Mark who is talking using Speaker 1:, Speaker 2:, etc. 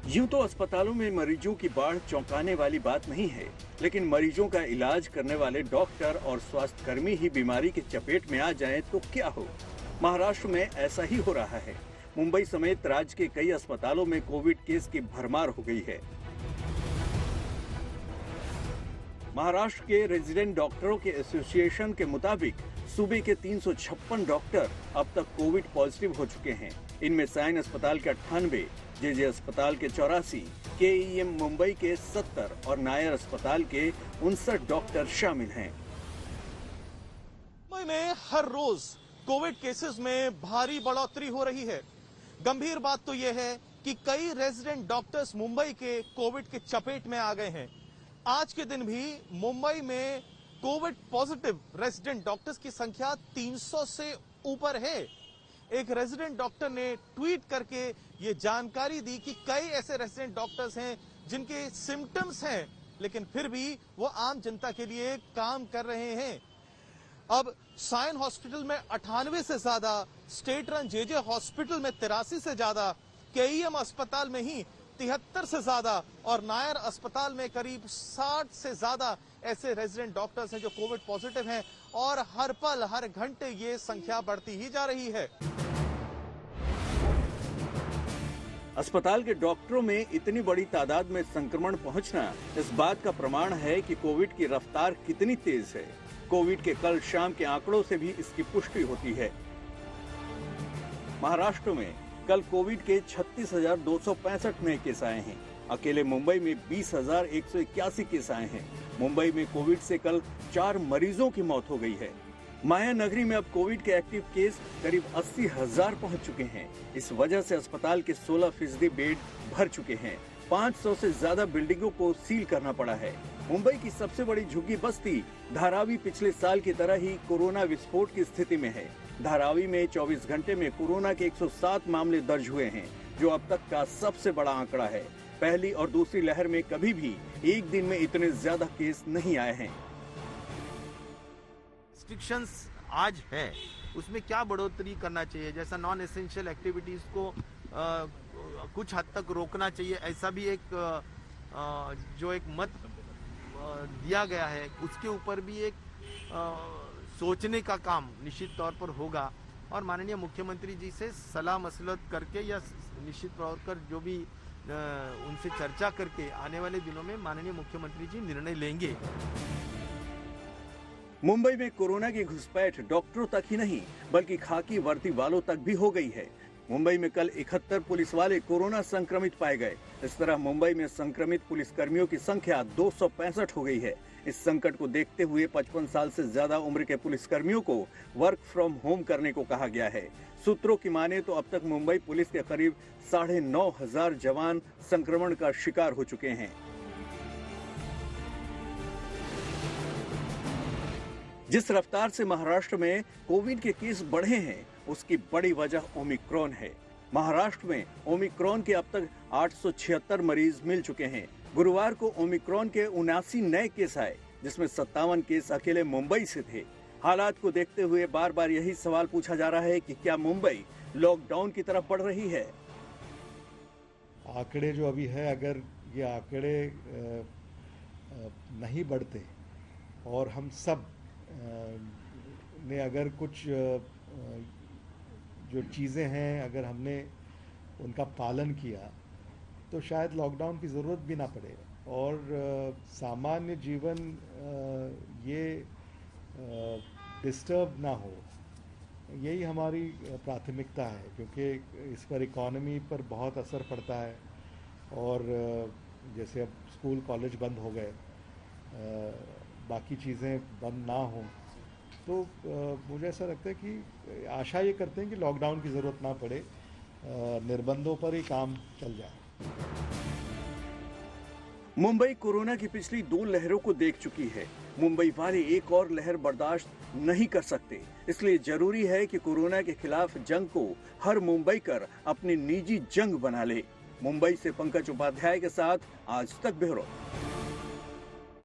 Speaker 1: यूं तो अस्पतालों में मरीजों की बाढ़ चौंकाने वाली बात नहीं है, लेकिन मरीजों का इलाज करने वाले डॉक्टर और स्वास्थ्य कर्मी ही बीमारी की चपेट में आ जाएं तो क्या हो। महाराष्ट्र में ऐसा ही हो रहा है। मुंबई समेत राज्य के कई अस्पतालों में कोविड केस की भरमार हो गई है। महाराष्ट्र के रेजिडेंट डॉक्टरों के एसोसिएशन के मुताबिक सूबे के 356 डॉक्टर अब तक कोविड पॉजिटिव हो चुके हैं। इनमें साइन अस्पताल के 98, जेजे अस्पताल के 84, केईएम मुंबई के 70 और नायर अस्पताल के 59 डॉक्टर शामिल हैं।
Speaker 2: मुंबई में हर रोज कोविड केसेस में भारी बढ़ोतरी हो रही है। गंभीर बात तो यह है कि कई रेजिडेंट डॉक्टर्स मुंबई के कोविड के चपेट में आ गए हैं। आज के दिन भी मुंबई में कोविड पॉजिटिव रेजिडेंट डॉक्टर्स की संख्या 300 से ऊपर है। एक रेजिडेंट डॉक्टर ने ट्वीट करके ये जानकारी दी कि कई ऐसे रेजिडेंट डॉक्टर्स हैं जिनके सिम्टम्स हैं, लेकिन फिर भी वो आम जनता के लिए काम कर रहे हैं। अब साइन हॉस्पिटल में 98 से ज्यादा, स्टेट रन जेजे हॉस्पिटल में 83 से ज्यादा, केईएम अस्पताल में ही 73 से ज्यादा और नायर अस्पताल में करीब 60 से ज्यादा ऐसे रेजिडेंट डॉक्टर्स हैं जो कोविड पॉजिटिव हैं और हर पल हर घंटे ये संख्या बढ़ती ही जा रही है।
Speaker 1: अस्पताल के डॉक्टरों में इतनी बड़ी तादाद में संक्रमण पहुंचना इस बात का प्रमाण है कि कोविड की रफ्तार कितनी तेज है। कोविड के कल शाम के आंकड़ों से भी इसकी पुष्टि होती है। महाराष्ट्र में कल कोविड के 36,265 नए केस आए हैं। अकेले मुंबई में 20,181 केस आए हैं। मुंबई में कोविड से कल 4 मरीजों की मौत हो गई है। माया नगरी में अब कोविड के एक्टिव केस करीब 80,000 पहुंच चुके हैं। इस वजह से अस्पताल के 16% बेड भर चुके हैं। 500 से ज्यादा बिल्डिंगों को सील करना पड़ा है। मुंबई की सबसे बड़ी झुग्गी बस्ती धारावी पिछले साल की तरह ही कोरोना विस्फोट की स्थिति में है। धारावी में 24 घंटे में कोरोना के 107 मामले दर्ज हुए हैं, जो अब तक का सबसे बड़ा आंकड़ा है। पहली और दूसरी लहर में कभी भी एक दिन में इतने ज्यादा केस नहीं आए हैं।
Speaker 3: रिस्ट्रिक्शंस आज है, उसमें क्या बढ़ोतरी करना चाहिए, जैसा नॉन एसेंशियल एक्टिविटीज को कुछ हद तक रोकना चाहिए, ऐसा भी एक जो एक मत दिया गया है, उसके ऊपर भी एक सोचने का काम निश्चित तौर पर होगा। और माननीय मुख्यमंत्री जी से सलाह मसलत करके या निश्चित तौर पर जो भी उनसे चर्चा करके आने वाले दिनों में माननीय मुख्यमंत्री जी निर्णय लेंगे।
Speaker 1: मुंबई में कोरोना की घुसपैठ डॉक्टरों तक ही नहीं बल्कि खाकी वर्दी वालों तक भी हो गई है। मुंबई में कल 71 पुलिस वाले कोरोना संक्रमित पाए गए। इस तरह मुंबई में संक्रमित पुलिस कर्मियों की संख्या 265 हो गई है। इस संकट को देखते हुए 55 साल से ज्यादा उम्र के पुलिस कर्मियों को वर्क फ्रॉम होम करने को कहा गया है। सूत्रों की माने तो अब तक मुंबई पुलिस के करीब 9,500 जवान संक्रमण का शिकार हो चुके हैं। जिस रफ्तार से महाराष्ट्र में कोविड के केस बढ़े हैं, उसकी बड़ी वजह ओमिक्रॉन है। महाराष्ट्र में ओमिक्रॉन के अब तक 876 मरीज मिल चुके हैं। गुरुवार को ओमिक्रॉन के 79 नए केस आए, जिसमें 57 केस अकेले मुंबई से थे। हालात को देखते हुए बार बार यही सवाल पूछा जा रहा है कि क्या मुंबई लॉकडाउन की तरफ बढ़ रही है।
Speaker 4: आंकड़े जो अभी है, अगर ये आंकड़े नहीं बढ़ते और हम सब ने अगर कुछ जो चीज़ें हैं अगर हमने उनका पालन किया तो शायद लॉकडाउन की ज़रूरत भी ना पड़े और सामान्य जीवन ये डिस्टर्ब ना हो। यही हमारी प्राथमिकता है, क्योंकि इस पर इकॉनमी पर बहुत असर पड़ता है। और जैसे अब स्कूल कॉलेज बंद हो गए, बाकी चीज़ें बंद ना हों, तो मुझे ऐसा लगता है कि आशा ये करते हैं कि लॉकडाउन की ज़रूरत ना पड़े, निर्बंधों पर ही काम चल जाए।
Speaker 1: मुंबई कोरोना की पिछली 2 लहरों को देख चुकी है। मुंबई वाले एक और लहर बर्दाश्त नहीं कर सकते। इसलिए जरूरी है कि कोरोना के खिलाफ जंग को हर मुंबईकर अपनी निजी जंग बना ले। मुंबई से पंकज उपाध्याय के साथ आज तक ब्यूरो।